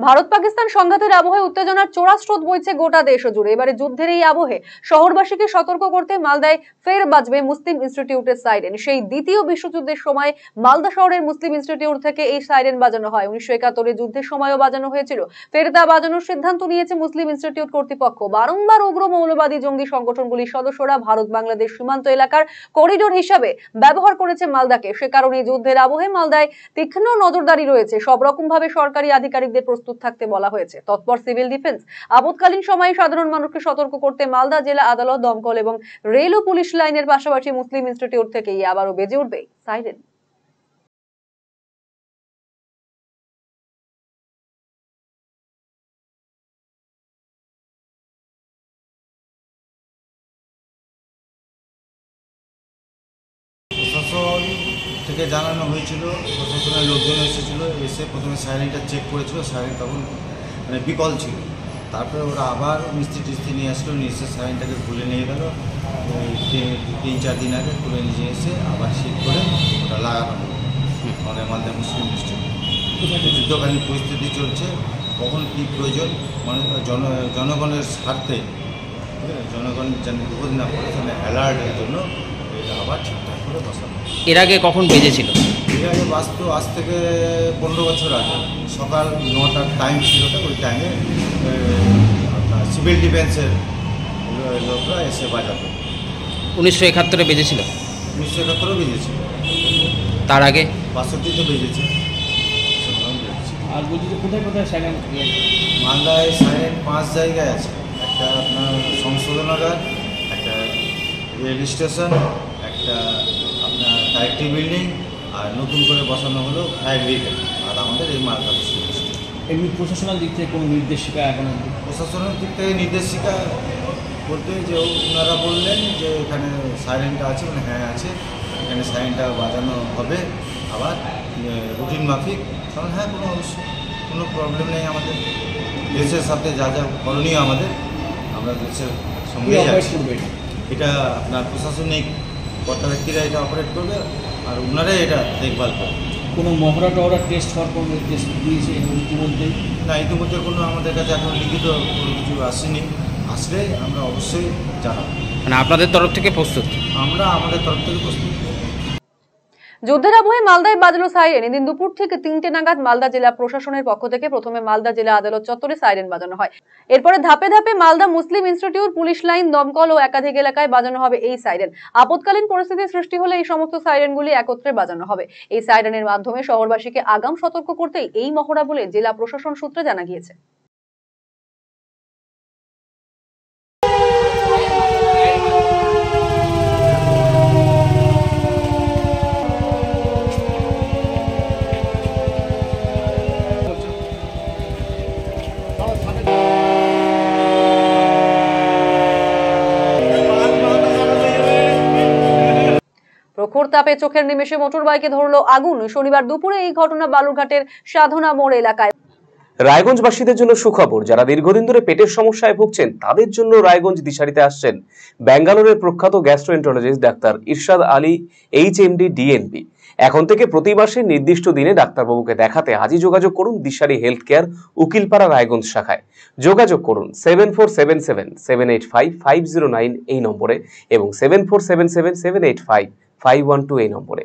ভারত পাকিস্তান সংঘাতের আবহে উত্তেজনার চোরা স্রোত বইছে গোটা দেশ জুড়ে। এবারে যুদ্ধের এই আবহে শহরবাসীকে সতর্ক করতে মালদায় ফের বাজবে মুসলিম ইনস্টিটিউটের সাইরেন। সেই দ্বিতীয় বিশ্বযুদ্ধের সময় মালদা শহরের মুসলিম ইনস্টিটিউট থেকে এই সাইরেন বাজানো হয়। 1971 যুদ্ধের সময়ও বাজানো হয়েছিল। ফের তা বাজানোর সিদ্ধান্ত নিয়েছে মুসলিম ইনস্টিটিউট কর্তৃপক্ষ। বারংবার উগ্র মৌলবাদী জঙ্গি সংগঠনগুলির সদস্যরা ভারত বাংলাদেশ সীমান্ত এলাকার করিডোর হিসাবে ব্যবহার করেছে মালদাকে। সে কারণে যুদ্ধের আবহে মালদায় তীক্ষ্ণ নজরদারি রয়েছে। সব রকম ভাবে সরকারি আধিকারিকদের প্রস্তুত থাকতে বলা হয়েছে। তৎপর সিভিল ডিফেন্স। আপৎকালীন সময়ে সাধারণ মানুষকে সতর্ক করতে মালদা জেলা আদালত, দমকল এবং রেল ও পুলিশ লাইনের পাশাপাশি মুসলিম ইনস্টিটিউট থেকেই আবারও বেজে উঠবে সাইরেন। প্রশাসন থেকে জানানো হয়েছিল, প্রশাসনের লোকজন এসেছিলো, এসে প্রথমে সাইরেনটা চেক করেছিল। সাইরেন তখন বিকল ছিল। তারপরে ওরা আবার মিস্ত্রি টিস্ত্রি নিয়ে আসলো, নিয়ে এসে সাইরেনটাকে খুলে নিয়ে গেল। 3-4 দিন আগে খুলে নিয়ে এসে আবার ঠিক করে ওটা লাগানো হলো। আমাদের মালদা মুসলিম ডিস্ট্রিক্ট যুদ্ধকালীন পরিস্থিতি চলছে, কখন কী প্রয়োজন জনগণের স্বার্থে, জনগণ যেন বিপদ না পড়ে, সেখানে অ্যালার্টের জন্য এটা আবার ঠিকঠাক করে বসানো। এর আগে কখন বেজেছিল? এর আগে বাস্তব আজ থেকে 15 বছর আগে সকাল 9টার টাইম ছিল। ওই টাইমে আপনার সিভিল ডিফেন্সের লোকরা এসে বাজাতো। 1971 বেজেছিল? 1971 বেজেছিল। তার আগে 62-তে বেজেছে। আর বলছি যে কোথায় কোথায় সাইরেন? মালদায় সাইরেন 5 জায়গায় আছে। একটা আপনার সংশোধনাগার, একটা রেল স্টেশন, একটা আপনার কালেক্টিভ বিল্ডিং, আর নতুন করে বসানো হলো ফায়ার ব্রিগেড। আর আমাদের এই মালদা মুসলিম ডিস্ট্রিক্ট। এমনি প্রশাসনাল দিক থেকে কোনো নির্দেশিকা এখন? প্রশাসনের দিক থেকে নির্দেশিকা বলতে যে ওনারা বললেন যে এখানে সাইরেনটা আছে, মানে হ্যাঁ আছে, এখানে সাইরেনটা বাজানো হবে আবার রুটিন মাফিক। কারণ হ্যাঁ, কোনো প্রবলেম নেই আমাদের। দেশের সাথে যা যা করণীয় আমাদের, আমরা দেশের সঙ্গে আছি। এটা আপনার প্রশাসনিক কর্তা ব্যক্তিরা এটা অপারেট করবে, আর ওনারাই এটা দেখভাল করবে। কোনো মহড়া টহরা টেস্ট হওয়ার কোনো নির্দেশ দিয়েছে ইতিমধ্যেই? না, ইতিমধ্যে কোনো আমাদের কাছে এখন লিখিত কোনো কিছু আসেনি। আসলে আমরা অবশ্যই জানাবো। মানে আপনাদের তরফ থেকে প্রস্তুত? আমরা আমাদের তরফ থেকে প্রস্তুত। যুদ্ধের আবহে মালদায় বাজলো সাইরেন। এদিন দুপুর থেকে 3টে নাগাদ মালদা জেলা প্রশাসনের পক্ষ থেকে প্রথমে মালদা জেলা আদালত চত্বরে সাইরেন বাজানো হয়। এরপরে ধাপে ধাপে মালদা মুসলিম ইনস্টিটিউট, পুলিশ লাইন, দমকল ও একাধিক এলাকায় বাজানো হবে এই সাইরেন। আপৎকালীন পরিস্থিতি সৃষ্টি হলে এই সমস্ত সাইরেনগুলি একত্রে বাজানো হবে। এই সাইরেনের মাধ্যমে শহরবাসীকে আগাম সতর্ক করতেই এই মহড়া বলে জেলা প্রশাসন সূত্রে জানা গিয়েছে। প্রখর তাপে চোখের নিমেষে মোটর বাইকে ধরলো আগুন। শনিবার দুপুরে এই ঘটনা বালুরঘাটের সাধনা মোড় এলাকায়। রায়গঞ্জবাসীদের জন্য সুখবর। যারা দীর্ঘদিন ধরে পেটের সমস্যায় ভুগছেন তাদের জন্য রায়গঞ্জ দিশারিতে আসছেন ব্যাঙ্গালোরের প্রখ্যাত গ্যাস্ট্রোএন্টারোলজিস্ট ডাক্তার ইরশাদ আলী, HMD, DNB। এখন থেকে প্রতি মাসে নির্দিষ্ট দিনে ডাক্তারবাবুকে দেখাতে আজই যোগাযোগ করুন দিশারি হেলথ কেয়ার, উকিলপাড়া, রায়গঞ্জ শাখায়। যোগাযোগ করুন 7477785509 এই নম্বরে এবং 7477785512 এই নম্বরে।